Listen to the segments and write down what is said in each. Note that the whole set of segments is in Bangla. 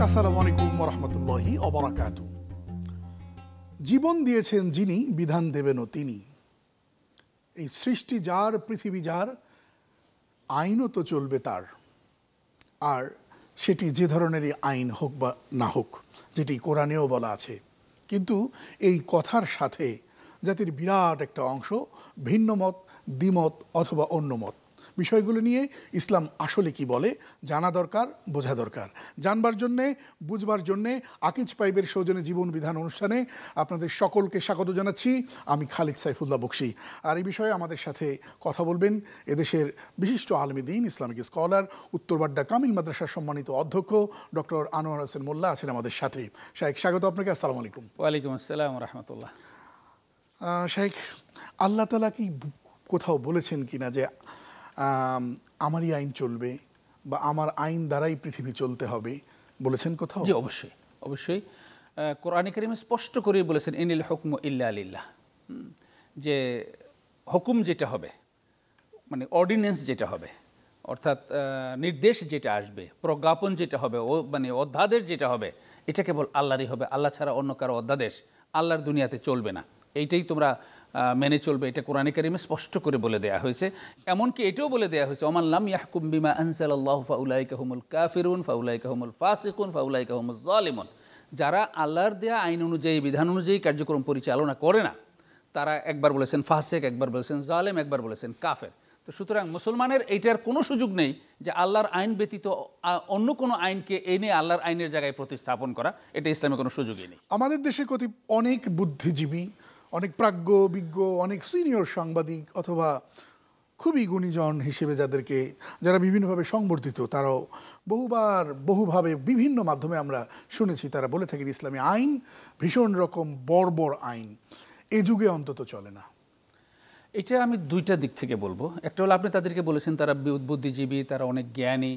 আসসালামু আলাইকুম ওয়া রাহমাতুল্লাহি ওয়া বারাকাতুহু। জীবন দিয়েছেন যিনি, বিধান দেবেনও তিনি। এই সৃষ্টি যার, পৃথিবী যার, আইনও তো চলবে তার। আর সেটি যে ধরনেরই আইন হোক বা না হোক, যেটি কোরআনেও বলা আছে। কিন্তু এই কথার সাথে জাতির বিরাট একটা অংশ ভিন্ন মত, দ্বিমত অথবা অন্য মত। বিষয়গুলো নিয়ে ইসলাম আসলে কি বলে জানা দরকার, বোঝা দরকার। জানবার জন্যে, বুঝবার জন্যে আকিজ পাইবের সৌজন্যে জীবন বিধান অনুষ্ঠানে আপনাদের সকলকে স্বাগত জানাচ্ছি। আমি খালিদ সাইফুল্লাহ বকশী। আর এই বিষয়ে আমাদের সাথে কথা বলবেন এদেশের বিশিষ্ট আলেম দ্বীন, ইসলামিক স্কলার, উত্তরবাড্ডা কামিল মাদ্রাসার সম্মানিত অধ্যক্ষ ডক্টর আনোয়ার হোসেন মোল্লা আছেন আমাদের সাথে। শাইখ, স্বাগত আপনাকে। আসসালামু আলাইকুম। ওয়ালাইকুম আসসালাম ওয়া রাহমাতুল্লাহ। শাইখ, আল্লাহ তাআলা কি কোথাও বলেছেন কিনা যে আমারই আইন চলবে বা আমার আইন দ্বারাই পৃথিবী চলতে হবে? বলেছেন কোথাও? জি, অবশ্যই অবশ্যই। কোরআনে কারিমে স্পষ্ট করে বলেছেন ইনিল হুকমু ইল্লা লিল্লাহ, যে হুকুম যেটা হবে, মানে অর্ডিন্যান্স যেটা হবে, অর্থাৎ নির্দেশ যেটা আসবে, প্রজ্ঞাপন যেটা হবে, মানে অধ্যাদেশ যেটা হবে, এটা কেবল আল্লাহরই হবে। আল্লাহ ছাড়া অন্য কারো অধ্যাদেশ আল্লাহর দুনিয়াতে চলবে না। এইটাই তোমরা মেনে চলবে, এটা কোরআনে কারিমে স্পষ্ট করে বলে দেয়া হয়েছে। এমনকি এটাও বলে দেয়া হয়েছে ওমান লাম ইয়াহকুম বিমা আনজালাল্লাহু ফাউলাইকা হুমুল কাফিরুন ফাউলাইকা হুমুল ফাসিকুন ফাউলাইকা হুমুজ জালিমুন। যারা আল্লাহর দেয়া আইন অনুযায়ী, বিধান অনুযায়ী কার্যক্রম পরিচালনা করে না, তারা একবার বলেছেন ফাসিক, একবার বলেছেন জালেম, একবার বলেছেন কাফের। তো সুতরাং মুসলমানের এইটার কোনো সুযোগ নেই যে আল্লাহর আইন ব্যতীত অন্য কোনো আইনকে এনে আল্লাহর আইনের জায়গায় প্রতিস্থাপন করা। এটা ইসলামে কোনো সুযোগই নেই। আমাদের দেশে অনেক বুদ্ধিজীবী, অনেক প্রাজ্ঞ, বিজ্ঞ, অনেক সিনিয়র সাংবাদিক অথবা খুবই গুণীজন হিসেবে যারা বিভিন্নভাবে সংবর্ধিত, তারাও বহুভাবে বিভিন্ন মাধ্যমে আমরা শুনেছি তারা বলে থাকেন ইসলামী আইন ভীষণ রকম বর্বর আইন, এ যুগে অন্তত চলে না। এটা আমি দুইটা দিক থেকে বলবো। একটা হলো আপনি তাদেরকে বলেছেন তারা বুদ্ধিজীবী, তারা অনেক জ্ঞানী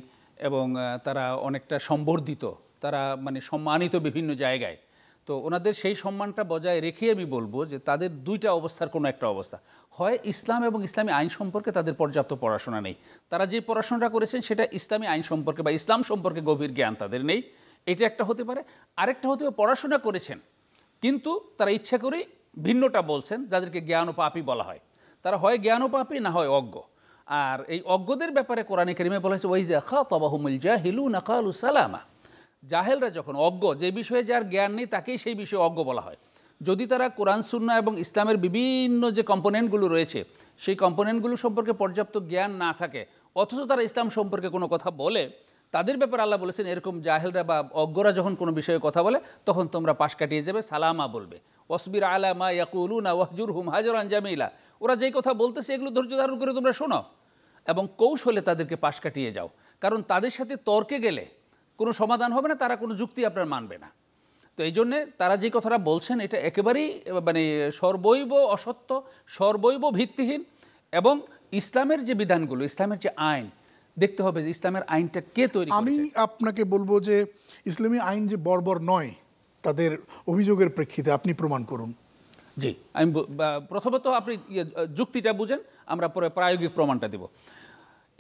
এবং তারা অনেকটা সম্বর্ধিত, তারা মানে সম্মানিত বিভিন্ন জায়গায়। তো ওনাদের সেই সম্মানটা বজায় রেখে আমি বলবো যে তাদের দুইটা অবস্থার কোনো একটা অবস্থা হয়, ইসলাম এবং ইসলামী আইন সম্পর্কে তাদের পর্যাপ্ত পড়াশোনা নেই। তারা যে পড়াশোনাটা করেছেন সেটা ইসলামী আইন সম্পর্কে বা ইসলাম সম্পর্কে গভীর জ্ঞান তাদের নেই, এটা একটা হতে পারে। আরেকটা হতে পারে পড়াশোনা করেছেন কিন্তু তারা ইচ্ছা করেই ভিন্নটা বলছেন, যাদেরকে জ্ঞানোপাপী বলা হয়। তারা হয় জ্ঞানোপাপী না হয় অজ্ঞ। আর এই অজ্ঞদের ব্যাপারে কোরআনে কারিমে বলা হয়েছে ওয়াইযা খাতাবাহুমুল জাহিলুনা ক্বালু সালামা। জাহেলরা যখন, অজ্ঞ যে বিষয়ে যার জ্ঞান নেই তাকেই সেই বিষয়ে অজ্ঞ বলা হয়। যদি তারা কোরআন সুন্নাহ এবং ইসলামের বিভিন্ন যে কম্পোনেন্টগুলো রয়েছে সেই কম্পোনেন্টগুলো সম্পর্কে পর্যাপ্ত জ্ঞান না থাকে, অথচ তারা ইসলাম সম্পর্কে কোনো কথা বলে, তাদের ব্যাপারে আল্লাহ বলেছেন এরকম জাহেলরা বা অজ্ঞরা যখন কোনো বিষয়ে কথা বলে তখন তোমরা পাশ কাটিয়ে যাবে, সালামা বলবে। ওয়াসবির আলা মা ইয়াকুলুনা ওয়াহজুরহুম হাজরান জামিলা। ওরা যেই কথা বলতেছে এগুলো ধৈর্য ধারণ করে তোমরা শোনো এবং কৌশলে তাদেরকে পাশ কাটিয়ে যাও, কারণ তাদের সাথে তর্কে গেলে কোনো সমাধান হবে না, তারা কোনো যুক্তি আপনার মানবে না। তো এই জন্যে তারা যে কথাটা বলছেন এটা একেবারেই মানে সর্বৈব অসত্য, সর্বৈব ভিত্তিহীন। এবং ইসলামের যে বিধানগুলো, ইসলামের যে আইন, দেখতে হবে যে ইসলামের আইনটা কে তৈরি করেছে। আমি আপনাকে বলবো যে ইসলামী আইন যে বর্বর নয়, তাদের অভিযোগের প্রেক্ষিতে আপনি প্রমাণ করুন। জি, আমি প্রথমত আপনি যুক্তিটা বুঝেন, আমরা পরে প্রায়োগিক প্রমাণটা দেব।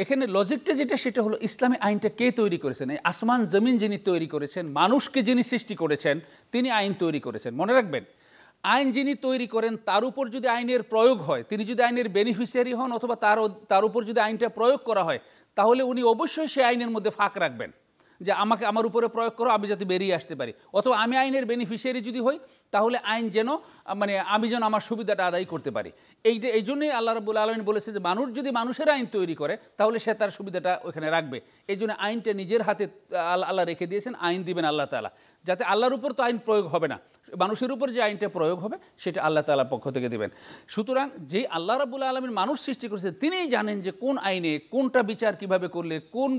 এখানে লজিকটা যেটা, সেটা হলো ইসলামী আইনটা কে তৈরি করেছেন? এই আসমান জমিন যিনি তৈরি করেছেন, মানুষকে যিনি সৃষ্টি করেছেন, তিনি আইন তৈরি করেছেন। মনে রাখবেন, আইন যিনি তৈরি করেন তার উপর যদি আইনের প্রয়োগ হয়, তিনি যদি আইনের বেনিফিশিয়ারি হন অথবা তার উপর যদি আইনটা প্রয়োগ করা হয়, তাহলে উনি অবশ্যই সেই আইনের মধ্যে ফাঁক রাখবেন যে আমার উপরে প্রয়োগ করো, আমি যাতে বেরিয়ে আসতে পারি। অথবা আমি আইনের বেনিফিশিয়ারি যদি হই, তাহলে আইন যেন মানে আমি যেন আমার সুবিধাটা আদায় করতে পারি। এই জন্যই আল্লাহ রাব্বুল আলামিন বলেছে যে মানুষ যদি মানুষের আইন তৈরি করে তাহলে সে তার সুবিধাটা ওখানে রাখবে। এই জন্য আইনটা নিজের হাতে আল্লাহ রেখে দিয়েছেন, আইন দিবেন আল্লাহ তাআলা, যাতে আল্লাহর উপর তো আইন প্রয়োগ হবে না, মানুষের উপর যে আইনটা প্রয়োগ হবে সেটা আল্লাহ তাআলার পক্ষ থেকে দিবেন। সুতরাং যে আল্লাহ রাব্বুল আলামিন মানুষ সৃষ্টি করেছেন তিনিই জানেন যে কোন আইনে কোনটা বিচার কিভাবে করলে, কোন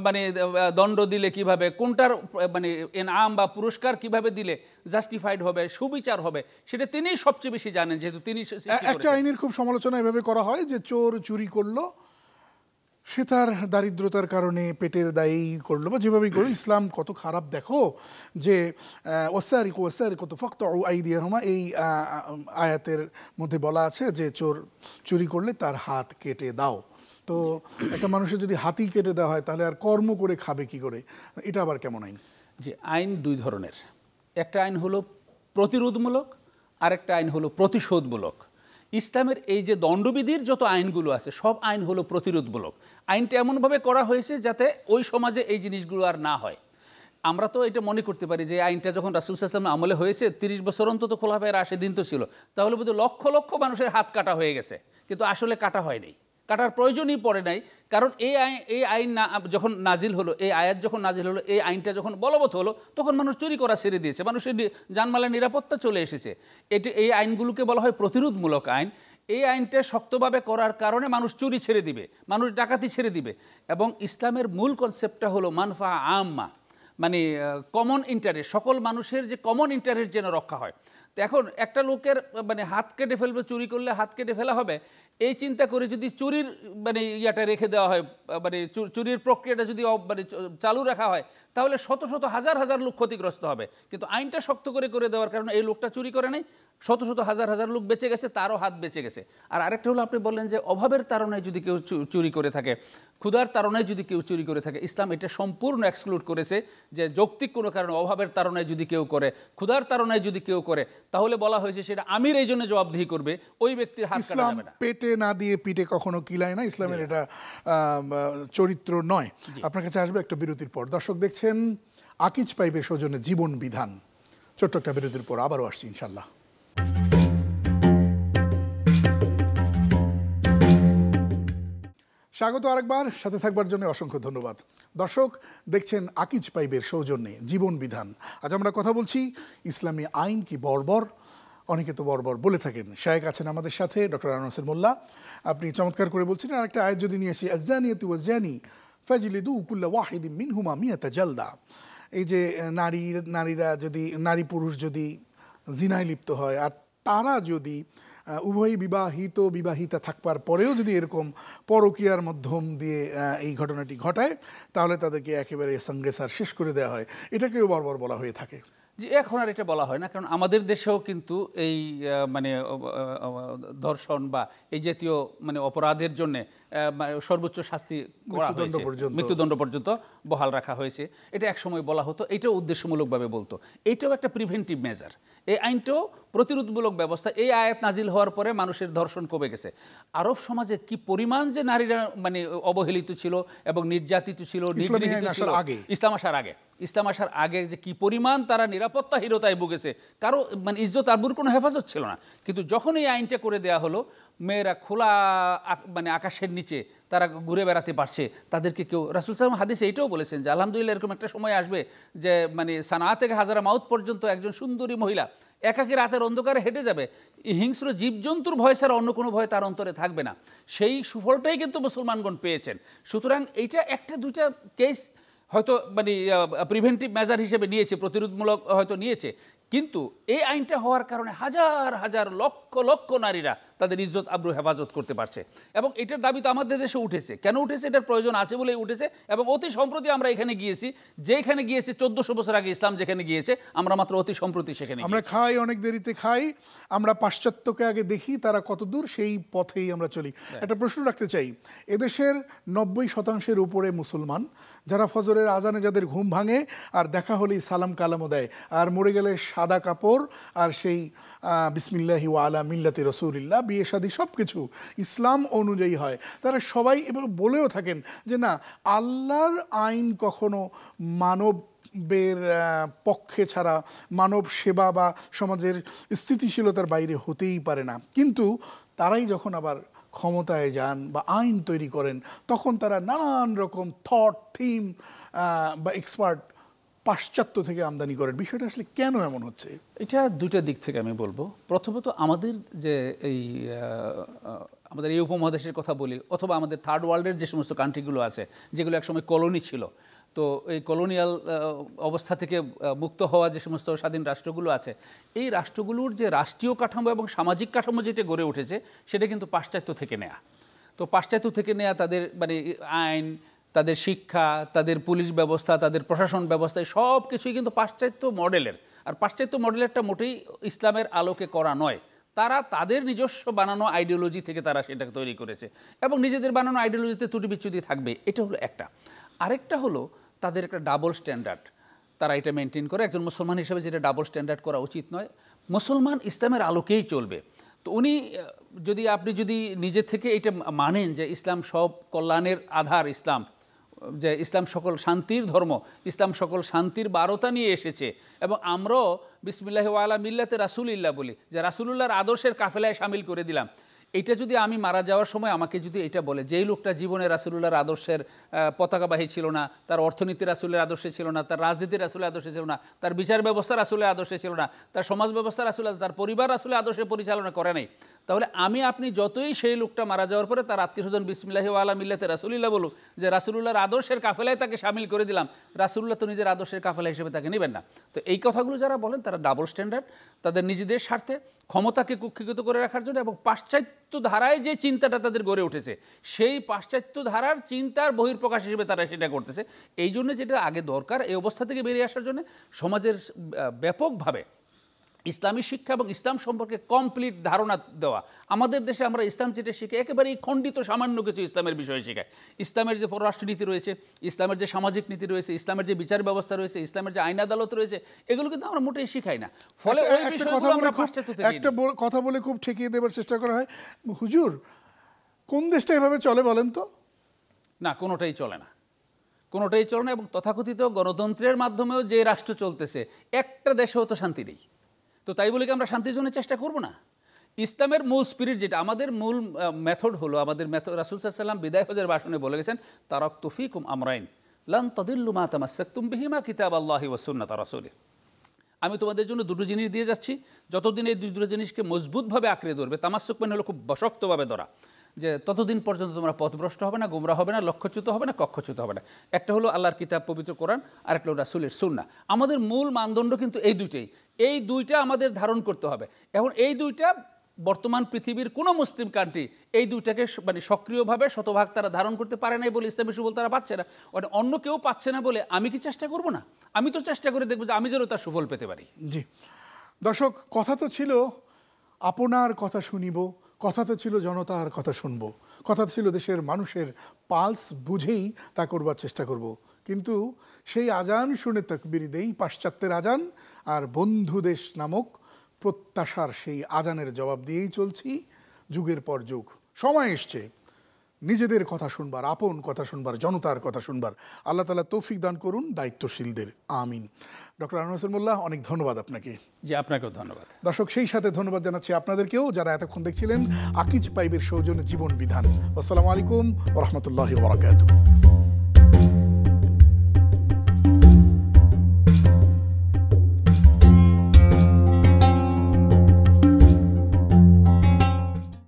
মানে দণ্ড দিলে কিভাবে, কোনটার মানে এনআম বা পুরস্কার কিভাবে দিলে জাস্টিফাইড হবে, সুবিচার হবে, সেটা তিনিই সবচেয়ে বেশি জানেন, যেহেতু তিনি একটা আইনের খুব সমালোচনা এভাবে করা হয় যে চোর চুরি করলো, সে তার দারিদ্রতার কারণে পেটের দায়ী করলো বা যেভাবেই করলো। ইসলাম কত খারাপ দেখো যে ওয়াসারিকু ওয়াসারিকাতু ফাকতাউ আইদিয়াহুমা, এই আয়াতের মধ্যে বলা আছে যে চোর চুরি করলে তার হাত কেটে দাও। তো একটা মানুষের যদি হাতই কেটে দেওয়া হয় তাহলে আর কর্ম করে খাবে কি করে? এটা আবার কেমন আইন? যে আইন দুই ধরনের, একটা আইন হলো প্রতিরোধমূলক, আরেকটা আইন হলো প্রতিশোধমূলক। ইসলামের এই যে দণ্ডবিধির যত আইনগুলো আছে সব আইন হলো প্রতিরোধমূলক। আইনটা এমনভাবে করা হয়েছে যাতে ওই সমাজে এই জিনিসগুলো আর না হয়। আমরা তো এটা মনে করতে পারি যে আইনটা যখন রাসূল সাল্লাল্লাহু আলাইহি ওয়াসাল্লাম আমলে হয়েছে 30 বছর অন্তত খোলাফায়ে রাশেদিন তো ছিল, তাহলে বোধহয় লক্ষ লক্ষ মানুষের হাত কাটা হয়ে গেছে, কিন্তু আসলে কাটা হয়নি, কাটার প্রয়োজনই পড়ে নাই। কারণ এই আইন যখন নাজিল হলো, এই আয়াত যখন নাজিল হলো, এই আইনটা যখন বলবৎ হলো, তখন মানুষ চুরি করা ছেড়ে দিয়েছে, মানুষের জানমালের নিরাপত্তা চলে এসেছে। এই আইনগুলোকে বলা হয় প্রতিরোধমূলক আইন। এই আইনটা শক্তভাবে করার কারণে মানুষ চুরি ছেড়ে দিবে, মানুষ ডাকাতি ছেড়ে দিবে। এবং ইসলামের মূল কনসেপ্টটা হলো মানফা আম্মা, মানে কমন ইন্টারেস্ট, সকল মানুষের যে কমন ইন্টারেস্ট যেন রক্ষা হয়। তো এখন একটা লোকের মানে হাত কেটে ফেলবে, চুরি করলে হাত কেটে ফেলা হবে, এই চিন্তা করে যদি চুরির মানে ইয়াটা রেখে দেওয়া হয়, মানে চুরির প্রক্রিয়াটা যদি মানে চালু রাখা হয়, তাহলে শত শত হাজার হাজার লোক ক্ষতিগ্রস্ত হবে। কিন্তু আইনটা শক্ত করে দেওয়ার কারণে এই লোকটা চুরি করে নাই, শত শত হাজার হাজার লোক বেঁচে গেছে, তারও হাত বেঁচে গেছে। আর আরেকটা হলো, আপনি বললেন যে অভাবের তাড়নায় যদি কেউ চুরি করে থাকে, ক্ষুধার তাড়নায় যদি কেউ চুরি করে থাকে, ইসলাম এটা সম্পূর্ণ এক্সক্লুড করেছে যে যৌক্তিক কোনো কারণে অভাবের তাড়নায় যদি কেউ করে, ক্ষুধার তাড়নায় যদি কেউ করে, তাহলে বলা হয়েছে সেটা আমির এই জন্য জবাবদিহি করবে, ওই ব্যক্তির হাত কাটা যাবে না। পেটে না দিয়ে পিঠে কখনো কিলায় না, ইসলামের এটা চরিত্র নয়। আপনার কাছে আসবে একটা বিরতির পর। দর্শক দেখছেন আকিজ পাইপের সৌজন্যে জীবন বিধান। ছোট্ট একটা বিরতির পর আবারও আসছি ইনশাল্লাহ। স্বাগত আরেকবার, সাথে থাকবার জন্য অসংখ্য ধন্যবাদ। দর্শক দেখছেন আকিজ পাইপের সৌজন্যে জীবন বিধান। আজ আমরা কথা বলছি ইসলামী আইন কি বর্বর, অনেকে তো বর্বর বলে থাকেন। শায়েখ আছেন আমাদের সাথে, ডক্টর আনোয়ার মোল্লা। আপনি চমৎকার করে বলছেন। আর একটা আয়াত যদি নিয়ে আসি, আযযানিয়াতু ওয়াযযানি ফাজলিদু কুল্লা ওয়াহিদিম মিনহুমা মিয়াতা জালদা। এই যে নারীরা যদি, নারী পুরুষ যদি জিনায় লিপ্ত হয়, আর তারা যদি উভয়ই বিবাহিতা থাকবার পরেও যদি এরকম পরকীয়ার মাধ্যম দিয়ে এই ঘটনাটি ঘটায়, তাহলে তাদেরকে একেবারে সংগ্রেসার শেষ করে দেওয়া হয়। এটাকেও বর্বর বলা হয়ে থাকে। যে এখন আর এটা বলা হয় না, কারণ আমাদের দেশেও কিন্তু এই মানে ধর্ষণ বা এই জাতীয় মানে অপরাধের জন্য সর্বোচ্চ শাস্তি করা হয়েছে, মৃত্যুদণ্ড পর্যন্ত বহাল রাখা হয়েছে। এটা একসময় বলা হতো, এটাও উদ্দেশ্যমূলকভাবে বলতো। এটাও একটা প্রিভেন্টিভ মেজার, এই আইনটাও প্রতিরোধমূলক ব্যবস্থা। এই আয়াত নাজিল হওয়ার পরে মানুষের ধর্ষণ কমে গেছে। আরব সমাজে কি পরিমাণ যে নারীরা মানে অবহেলিত ছিল এবং নির্যাতিত ছিল, নিগৃহীত ছিল ইসলাম আসার আগে যে কি পরিমাণ তারা নিরাপত্তাহীনতায় ভুগেছে, কারো মানে ইজ্জত আবরুর কোনো হেফাজত ছিল না। কিন্তু যখন এই আইনটা করে দেয়া হলো, মেয়েরা খোলা মানে আকাশের নিচে তারা ঘুরে বেড়াতে পারছে, তাদেরকে কেউ, রাসূল সাল্লাল্লাহু আলাইহি ওয়াসাল্লাম হাদিসে এটাও বলেছেন যে আলহামদুলিল্লাহ এরকম একটা সময় আসবে যে মানে সানা থেকে হাজারা মাউত পর্যন্ত একজন সুন্দরী মহিলা একাকী রাতের অন্ধকারে হেঁটে যাবে, হিংস্র জীবজন্তুর ভয় ছাড়া অন্য কোনো ভয় তার অন্তরে থাকবে না। সেই সুফলটাই কিন্তু মুসলমানগণ পেয়েছেন। সুতরাং এইটা একটা দুইটা কেস হয়তো মানে প্রিভেন্টিভ মেজার হিসেবে নিয়েছে, প্রতিরোধমূলক হয়তো নিয়েছে, কিন্তু এই আইনটা হওয়ার কারণে হাজার হাজার লক্ষ লক্ষ নারীরা তাদের ইজ্জত আবরু হেফাজত করতে পারছে। এবং এটার দাবি তো আমাদের দেশে উঠেছে। কেন উঠেছে? এটার প্রয়োজন আছে বলেই উঠেছে। এবং অতি সম্প্রতি আমরা এখানে গিয়েছি, যেখানে গিয়েছি 1400 বছর আগে ইসলাম যেখানে গিয়েছে, আমরা মাত্র অতি সম্প্রতি সেখানে আমরা খাই, অনেক দেরিতে খাই। আমরা পাশ্চাত্যকে আগে দেখি তারা কত দূর, সেই পথেই আমরা চলি। একটা প্রশ্ন রাখতে চাই, এদেশের 90% উপরে মুসলমান, যারা ফজরের আজানে যাদের ঘুম ভাঙে আর দেখা হলেই সালাম কালামও দেয়, আর মরে গেলে সাদা কাপড় আর সেই বিসমিল্লাহি ওয়া আলা মিল্লাতি রাসূলিল্লাহ, বিয়ে শাদী সব কিছু ইসলাম অনুযায়ী হয়, তারা সবাই এবার বলেও থাকেন যে না, আল্লাহর আইন কখনো মানবের পক্ষে ছাড়া, মানব সেবা বা সমাজের স্থিতিশীলতার বাইরে হতেই পারে না। কিন্তু তারাই যখন আবার ক্ষমতায় যান বা আইন তৈরি করেন, তখন তারা নানান রকম থট, থিম বা এক্সপার্ট পাশ্চাত্য থেকে আমদানি করেন। বিষয়টা আসলে কেন এমন হচ্ছে? এটা দুইটা দিক থেকে আমি বলবো। প্রথমত আমাদের যে আমাদের এই উপমহাদেশের কথা বলি, অথবা আমাদের থার্ড ওয়ার্ল্ডের যে সমস্ত কান্ট্রিগুলো আছে, যেগুলো একসময় কলোনি ছিল, তো এই কলোনিয়াল অবস্থা থেকে মুক্ত হওয়া যে সমস্ত স্বাধীন রাষ্ট্রগুলো আছে, এই রাষ্ট্রগুলোর যে রাষ্ট্রীয় কাঠামো এবং সামাজিক কাঠামো যেটা গড়ে উঠেছে, সেটা কিন্তু পাশ্চাত্য থেকে নেয়া। তো পাশ্চাত্য থেকে নেয়া তাদের মানে আইন, তাদের শিক্ষা, তাদের পুলিশ ব্যবস্থা, তাদের প্রশাসন ব্যবস্থা, সব কিছুই কিন্তু পাশ্চাত্য মডেলের। আর পাশ্চাত্য মডেলেরটা মোটেই ইসলামের আলোকে করা নয়। তারা তাদের নিজস্ব বানানো আইডিওলজি থেকে তারা সেটাকে তৈরি করেছে, এবং নিজেদের বানানো আইডিওলজিতে ত্রুটি বিচ্যুতি থাকবে। এটা হলো একটা। আরেকটা হলো তাদের একটা ডাবল স্ট্যান্ডার্ড। তারা এটা মেনটেন করে। একজন মুসলমান হিসেবে যেটা ডাবল স্ট্যান্ডার্ড করা উচিত নয়। মুসলমান ইসলামের আলোকেই চলবে। তো উনি আপনি যদি নিজে থেকে এটা মানেন যে ইসলাম সব কল্যাণের আধার, ইসলাম যে ইসলাম সকল শান্তির ধর্ম, ইসলাম সকল শান্তির বারতা নিয়ে এসেছে, এবং আমরাও বিসমিল্লাহি ওয়া আলা মিল্লাতে রাসূলিল্লাহ বলি, যে রাসূলুল্লাহর আদর্শের কাফেলায় শামিল করে দিলাম। এটা যদি আমি মারা যাওয়ার সময় আমাকে যদি এটা বলে, যেই লোকটা জীবনে রাসূলুল্লাহর আদর্শের পতাকাবাহী ছিল না, তার অর্থনীতি রাসূলের আদর্শে ছিল না, তার রাজনীতি রাসূলের আদর্শে ছিল না, তার বিচার ব্যবস্থা রাসূলের আদর্শে ছিল না, তার সমাজ ব্যবস্থা রাসূলের, তার পরিবার রাসূলের আদর্শে পরিচালনা করে নাই, তাহলে আপনি যতই সেই লোকটা মারা যাওয়ার পরে তার আত্মীয়স্বজন বিসমিল্লাহি ওয়া আলা মিল্লাতে রাসূলিল্লাহ বলুক, যে রাসূলুল্লাহর আদর্শের কাফেলায় তাকে শামিল করে দিলাম, রাসূলুল্লাহ তো নিজের আদর্শের কাফেলা হিসেবে তাকে নেবেন না। তো এই কথাগুলো যারা বলেন তারা ডাবল স্ট্যান্ডার্ড, তাদের নিজেদের স্বার্থে ক্ষমতাকে কুক্ষিগত করে রাখার জন্য, এবং পাশ্চাত্য ধারায় যে চিন্তাটা তাদের গড়ে উঠেছে সেই পাশ্চাত্য ধারার চিন্তার বহিঃপ্রকাশ হিসেবে তারা সেটা করতেছে। এই জন্য যেটা আগে দরকার, এই অবস্থা থেকে বেরিয়ে আসার জন্য সমাজের ব্যাপকভাবে ইসলামী শিক্ষা এবং ইসলাম সম্পর্কে কমপ্লিট ধারণা দেওয়া। আমাদের দেশে আমরা ইসলাম যেটা শিখে একেবারেই খণ্ডিত সামান্য কিছু ইসলামের বিষয়ে শেখায়। ইসলামের যে পররাষ্ট্রনীতি রয়েছে, ইসলামের যে সামাজিক নীতি রয়েছে, ইসলামের যে বিচার ব্যবস্থা রয়েছে, ইসলামের যে আইন আদালত রয়েছে, এগুলো কিন্তু আমরা মোটেই শিখাই না। ফলে ওই বিষয়গুলো আমরা পাশ্চাত্যতে নিয়ে একটা কথা বলে খুব ঠেকিয়ে দেবার চেষ্টা করা হয়। হুজুর, কোন দেশটা এভাবে চলে বলেন তো? না, কোনোটাই চলে না, কোনোটাই চলে না। এবং তথাকথিত গণতন্ত্রের মাধ্যমেও যে রাষ্ট্র চলতেছে, একটা দেশেও তো শান্তি নেই। তো তাই বলে কি আমরা শান্তির জন্য চেষ্টা করব না? ইসলামের মূল স্পিরিট যেটা, আমাদের মূল মেথড হলো, আমাদের মেথড রাসূল সাল্লাল্লাহু আলাইহি ওয়াসাল্লাম বিদায় হজের ভাষণে বলে গেছেন, তারাকতু ফীকুম আমরাইন লান তাদিল্লু মা তামাসসাকতুম বিহিমা কিতাবাল্লাহি ওয়া সুন্নাত রাসূলিহ। আমি তোমাদের জন্য দুটো জিনিস দিয়ে যাচ্ছি, যতদিন এই দুটো জিনিসকে মজবুতভাবে আঁকড়ে ধরবে, তামাসসুক মানে হলো খুব শক্তভাবে ধরা, যে ততদিন পর্যন্ত তোমরা পথভ্রষ্ট হবে না, গোমরা হবে না, লক্ষ্যচ্যুত হবে না, কক্ষচ্যুত হবে না। একটা হলো আল্লাহর কিতাব পবিত্র কোরআন, আর একটা হলো রাসূলের সুন্নাহ। আমাদের মূল মানদণ্ড কিন্তু এই দুইটাই, এই দুইটা আমাদের ধারণ করতে হবে। এখন এই দুইটা বর্তমান পৃথিবীর কোনো মুসলিম কান্ট্রি এই দুইটাকে মানে সক্রিয়ভাবে শতভাগ তারা ধারণ করতে পারে নাই বলে ইসলামী সুফল তারা পাচ্ছে না। মানে অন্য কেউ পাচ্ছে না বলে আমি কি চেষ্টা করব না? আমি তো চেষ্টা করে দেখবো যে আমি যেন তার সুফল পেতে পারি। জি দর্শক, কথা তো ছিল আপনার কথা শুনিব, কথা তো ছিল জনতার কথা শুনব, কথা ছিল দেশের মানুষের পালস বুঝেই তা করবার চেষ্টা করব। কিন্তু সেই আজান শুনে তাকবীর দেই, পাশ্চাত্যের আজান, আর বন্ধু দেশ নামক প্রত্যাশার সেই আজানের জবাব দিয়েই চলছি যুগের পর যুগ। সময় এসছে নিজেদের কথা শুনবার, আপন কথা শুনবার, জনতার কথা শুনবার। আল্লাহ তাআলা তৌফিক দান করুন দায়িত্বশীলদের, আমিন। ডক্টর আনোয়ার হোসেন মোল্লা, অনেক ধন্যবাদ আপনাকে। জি, আপনাকেও ধন্যবাদ। দর্শক, সেই সাথে ধন্যবাদ জানাচ্ছি আপনাদেরকেও যারা এতক্ষণ দেখছিলেন আকিজ পাইবের সৌজন্যে জীবন বিধান। আসসালামু আলাইকুম ওয়া রাহমাতুল্লাহি ওয়া বারাকাতুহু।